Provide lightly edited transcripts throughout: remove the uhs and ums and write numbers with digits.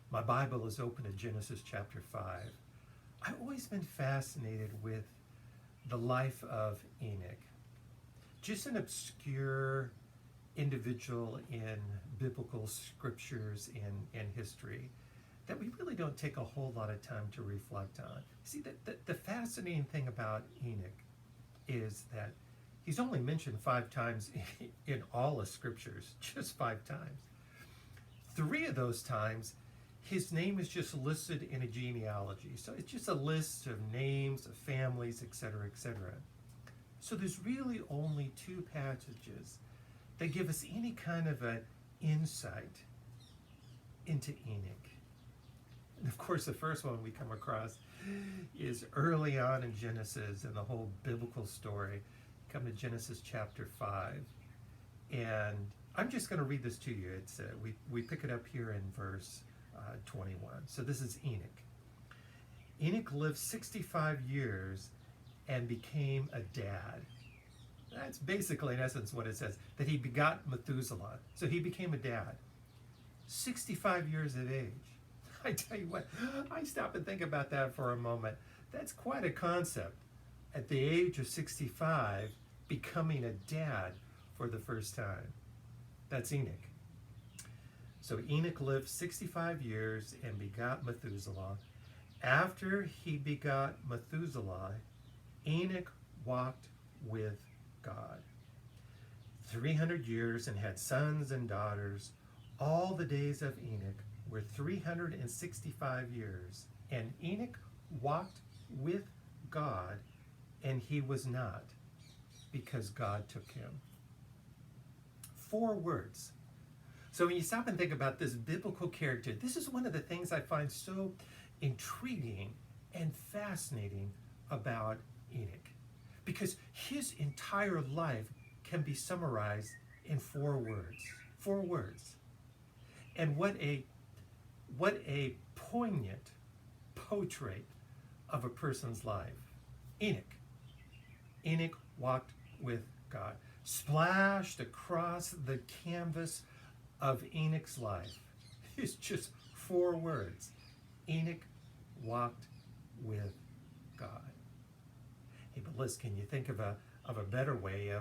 My Bible is open to Genesis chapter 5. I've always been fascinated with the life of Enoch. Just an obscure individual in biblical scriptures and history that we really don't take a whole lot of time to reflect on. See, the fascinating thing about Enoch is that he's only mentioned 5 times in all of scriptures, just 5 times. 3 of those times, his name is just listed in a genealogy. So it's just a list of names, of families, etc., etc. So there's really only 2 passages that give us any kind of an insight into Enoch. And of course, the first one we come across is early on in Genesis and the whole biblical story. Come to Genesis chapter 5. And I'm just going to read this to you. It's we pick it up here in verse 21. So this is Enoch. Enoch lived 65 years and became a dad. That's basically, in essence, what it says, that he begot Methuselah. So he became a dad. 65 years of age. I tell you what, I stop and think about that for a moment. That's quite a concept. At the age of 65, becoming a dad for the first time. That's Enoch. So Enoch lived 65 years and begot Methuselah. After he begot Methuselah, Enoch walked with God 300 years and had sons and daughters. All the days of Enoch were 365 years, and Enoch walked with God, and he was not, because God took him. 4 words. So when you stop and think about this biblical character, this is one of the things I find so intriguing and fascinating about Enoch, because his entire life can be summarized in 4 words. 4 words. And what a poignant portrait of a person's life. Enoch. Enoch walked with God. Splashed across the canvas of Enoch's life is just 4 words. Enoch walked with God. Hey, but Liz, can you think of a better way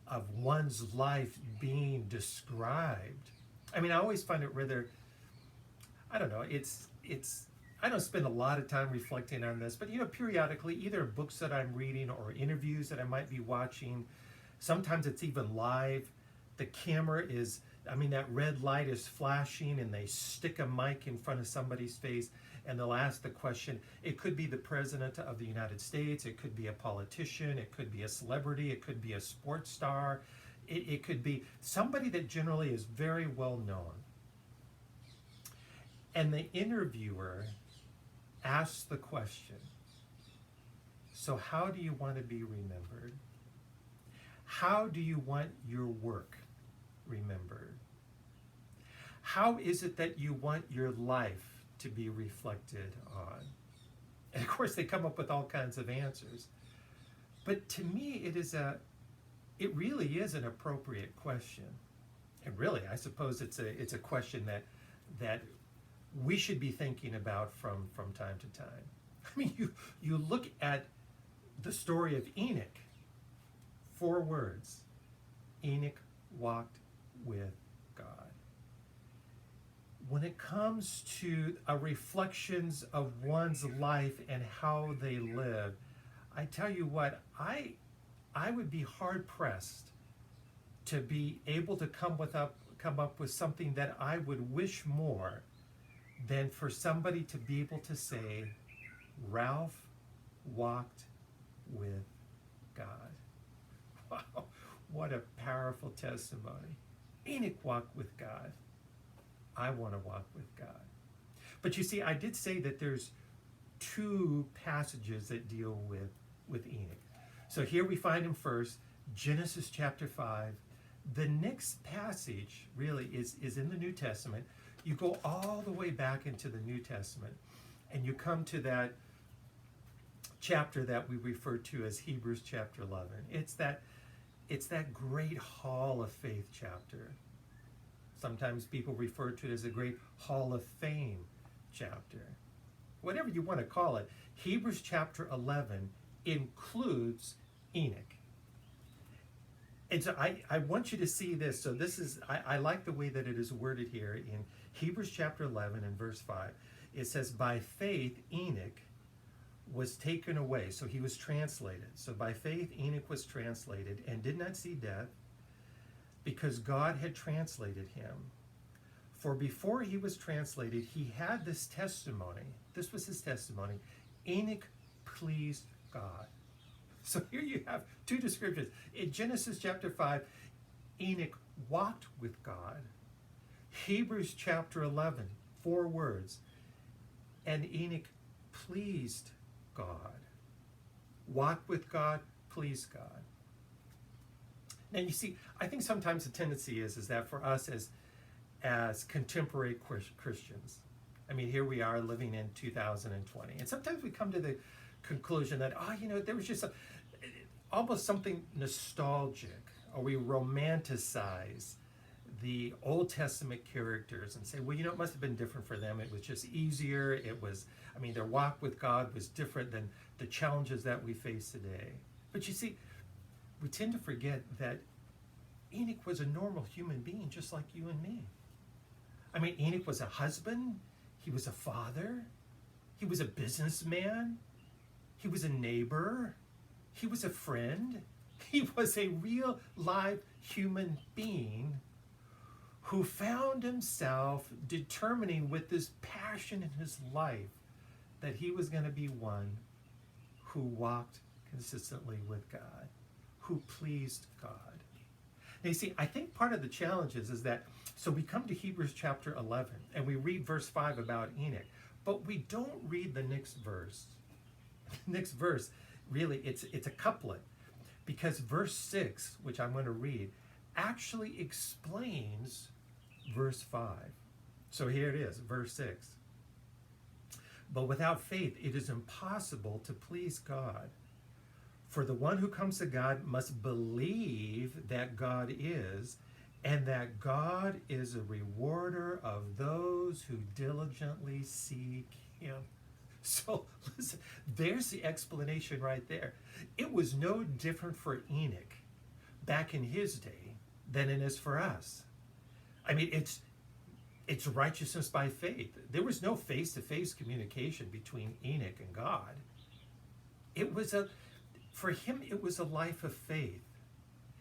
of one's life being described? I mean, I always find it rather, I don't know, it's I don't spend a lot of time reflecting on this, but periodically, either books that I'm reading or interviews that I might be watching, sometimes it's even live. The camera is, that red light is flashing and they stick a mic in front of somebody's face and they'll ask the question. It could be the President of the United States, it could be a politician, it could be a celebrity, it could be a sports star, it could be somebody that generally is very well known. And the interviewer asks the question, so how do you want to be remembered? How do you want your work remembered? How is it that you want your life to be reflected on? And of course, they come up with all kinds of answers. But to me, it really is an appropriate question. And really, I suppose it's a question that we should be thinking about from time to time. I mean, you look at the story of Enoch, 4 words. Enoch walked with God. When it comes to reflections of one's life and how they live, I tell you what, I would be hard pressed to be able to come up with something that I would wish more than for somebody to be able to say, Ralph walked with God. Wow, what a powerful testimony. Enoch walked with God. I want to walk with God. But you see, I did say that there's 2 passages that deal with Enoch. So here we find him first, Genesis chapter 5. The next passage really is in the New Testament. You go all the way back into the New Testament, and you come to that chapter that we refer to as Hebrews chapter 11. It's that great hall of faith chapter. Sometimes people refer to it as a great hall of fame chapter, whatever you want to call it, Hebrews chapter 11 includes Enoch. And so I want you to see this. So this is, I like the way that it is worded here in Hebrews chapter 11 and verse 5. It says, by faith Enoch was taken away. So he was translated. So by faith Enoch was translated and did not see death, because God had translated him. For before he was translated, he had this testimony. This was his testimony. Enoch pleased God. So here you have two descriptions. In Genesis chapter 5, Enoch walked with God. Hebrews chapter 11, 4 words. And Enoch pleased God. Walked with God, pleased God. Now you see, I think sometimes the tendency is that for us as contemporary Christians, I mean, here we are living in 2020, and sometimes we come to the conclusion that, there was just almost something nostalgic, or we romanticize the Old Testament characters and say, well, it must have been different for them. It was just easier. It was, their walk with God was different than the challenges that we face today. But you see, we tend to forget that Enoch was a normal human being just like you and me. Enoch was a husband. He was a father. He was a businessman. He was a neighbor. He was a friend. He was a real live human being who found himself determining with this passion in his life that he was going to be one who walked consistently with God, who pleased God. Now you see, I think part of the challenge is that, so we come to Hebrews chapter 11 and we read verse 5 about Enoch, but we don't read the next verse. The next verse, really, it's a couplet, because verse 6, which I'm going to read, actually explains verse 5. So here it is, verse 6. But without faith, it is impossible to please God. For the one who comes to God must believe that God is, and that God is a rewarder of those who diligently seek him. So listen, there's the explanation right there. It was no different for Enoch back in his day than it is for us. It's righteousness by faith. There was no face-to-face communication between Enoch and God. For him, it was a life of faith.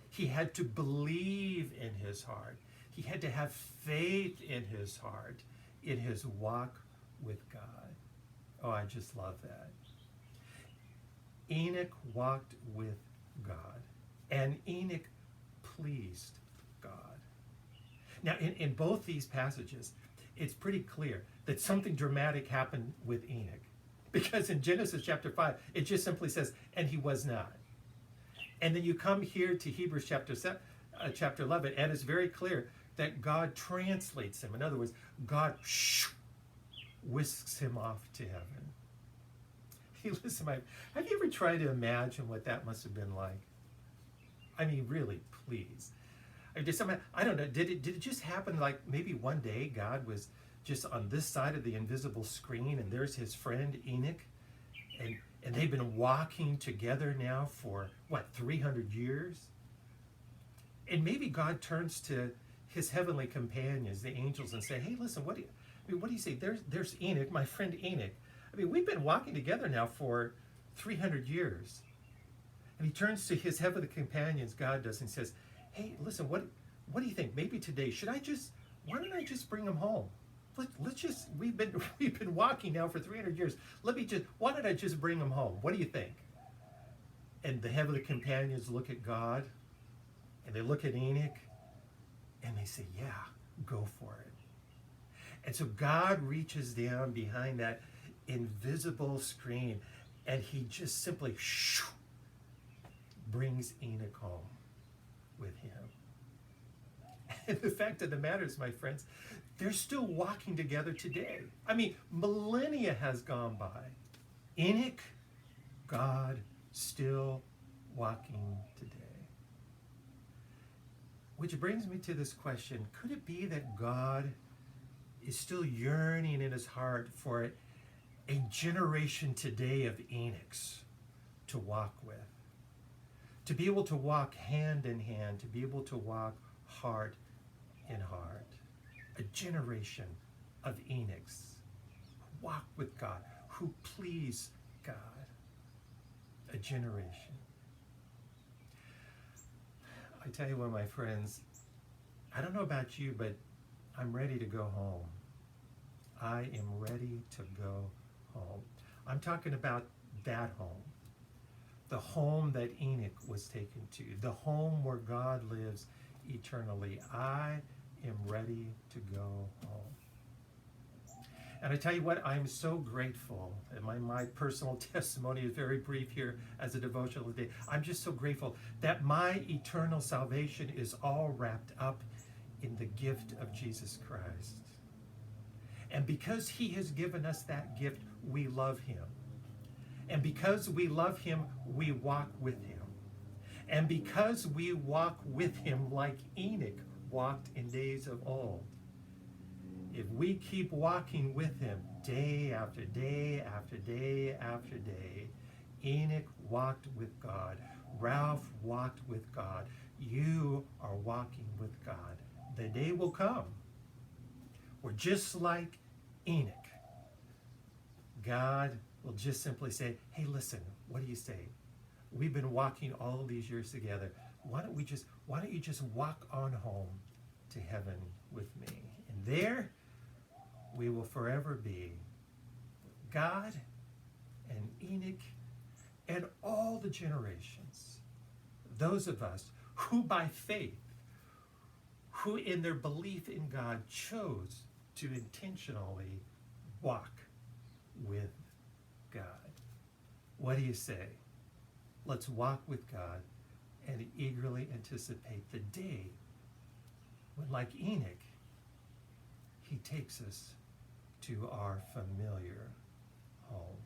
He had to believe in his heart. He had to have faith in his heart, in his walk with God. Oh, I just love that. Enoch walked with God, and Enoch pleased God. Now, in both these passages, it's pretty clear that something dramatic happened with Enoch. Because in Genesis chapter 5, it just simply says, and he was not. And then you come here to Hebrews chapter 11, and it's very clear that God translates him. In other words, God whisks him off to heaven. Hey, listen, have you ever tried to imagine what that must have been like? Really, please. I don't know, did it just happen like maybe one day God was just on this side of the invisible screen, and there's his friend Enoch, and they've been walking together now for 300 years? And maybe God turns to his heavenly companions, the angels, and say, hey, listen, what do you say? There's Enoch, my friend Enoch. We've been walking together now for 300 years. And he turns to his heavenly companions, God does, and says, hey, listen, what do you think? Maybe today, why don't I just bring him home? We've been walking now for 300 years. Why don't I just bring him home? What do you think? And the heavenly companions look at God, and they look at Enoch, and they say, yeah, go for it. And so God reaches down behind that invisible screen, and he just simply brings Enoch home with him. And the fact of the matter is, my friends, they're still walking together today. Millennia has gone by. Enoch, God, still walking today. Which brings me to this question. Could it be that God is still yearning in his heart for a generation today of Enochs to walk with, to be able to walk hand in hand, to be able to walk heart in heart. A generation of Enochs who walk with God, who please God. A generation. I tell you what, my friends, I don't know about you, but I'm ready to go home. I am ready to go home. I'm talking about that home. The home that Enoch was taken to. The home where God lives eternally. I am ready to go home. And I tell you what, I'm so grateful. And my personal testimony is very brief here as a devotional today. I'm just so grateful that my eternal salvation is all wrapped up in the gift of Jesus Christ. And because he has given us that gift, we love him. And because we love him, we walk with him. And because we walk with him like Enoch walked in days of old, if we keep walking with him day after day after day after day, Enoch walked with God. Ralph walked with God. You are walking with God. The day will come where, just like Enoch, God will just simply say, hey, listen, what do you say? We've been walking all these years together. Why don't you just walk on home to heaven with me? And there we will forever be. God and Enoch and all the generations, those of us who by faith, who in their belief in God chose to intentionally walk with God. What do you say? Let's walk with God and eagerly anticipate the day when, like Enoch, he takes us to our familiar home.